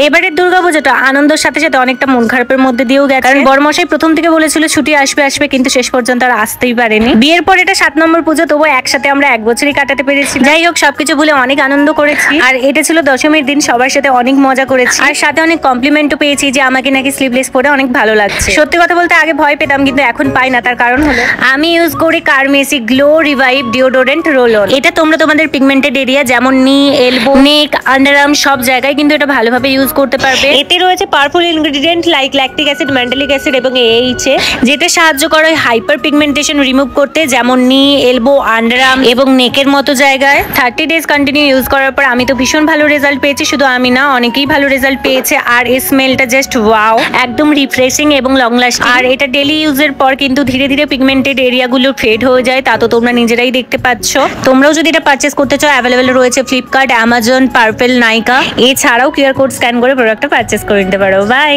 এবারের দুর্গাপূজাটা আনন্দের সাথে সাথে অনেকটা মন খারাপের মধ্যে দিয়েও গেছে, কারণ বড়মশাই প্রথম থেকে বলেছিল ছুটি আসবে আসবে, কিন্তু শেষ পর্যন্ত আর আসতেই পারেনি। বিয়ের পর এটা 7 নম্বর পুজো, তবুও একসাথে আমরা 1 বছরই কাটাতে পেরেছি। যাই হোক, সবকিছু ভুলে অনেক আনন্দ করেছি। আর এটা ছিল দশমীর দিন, সবার সাথে অনেক মজা করেছি, আর সাথে অনেক কমপ্লিমেন্টও পেয়েছি যে আমাকে নাকি স্লিভলেস পরে অনেক ভালো লাগছে। সত্যি কথা বলতে আগে ভয় পেতাম, কিন্তু এখন পাই না। তার কারণ হলো আমি ইউজ করি Carmesi glow revive deodorant roll on. এটা তোমরা তোমাদের পিগমেন্টেড এরিয়া যেমন নি, এলবো, নেক, আন্ডারআর্ম সব জায়গায় কিন্তু এটা ভালোভাবে ইউজ করতে পারবে। এতে রয়েছে powerful ingredient like lactic acid, mandelic acid এবং এইচএ, যেটা সাহায্য করে হাইপার পিগমেন্টেশন রিমুভ করতে, যেমন নি, এলবো, আন্ডারআর্ম এবং নেকের মতো জায়গায়। 30 ডেজ কন্টিনিউ ইউজ করার পর আমি তো ভীষণ ভালো রেজাল্ট পেয়েছি। শুধু আমি না, অনেকেই ভালো রেজাল্ট পেয়েছে। আর এই স্মেলটা জাস্ট ওয়াও, একদম রিফ্রেশিং এবং লং লাস্টিং। আর এটা ডেলি ইউজের পর কিন্তু ধীরে ধীরে পিগমেন্টেড এরিয়াগুলো ফেড হয়ে যায়, তা তো তোমরা নিজেরাই দেখতে পাচ্ছ। তোমরাও যদি এটা পারচেস করতে চাও, অ্যাভেলেবেল রয়েছে ফ্লিপকার্ট, অ্যামাজন, পার্পেল, নাইকা। এছাড়াও কিউআর কোড স্ক্যান করে প্রোডাক্টটা পারচেস করে নিতে পারো। বাই।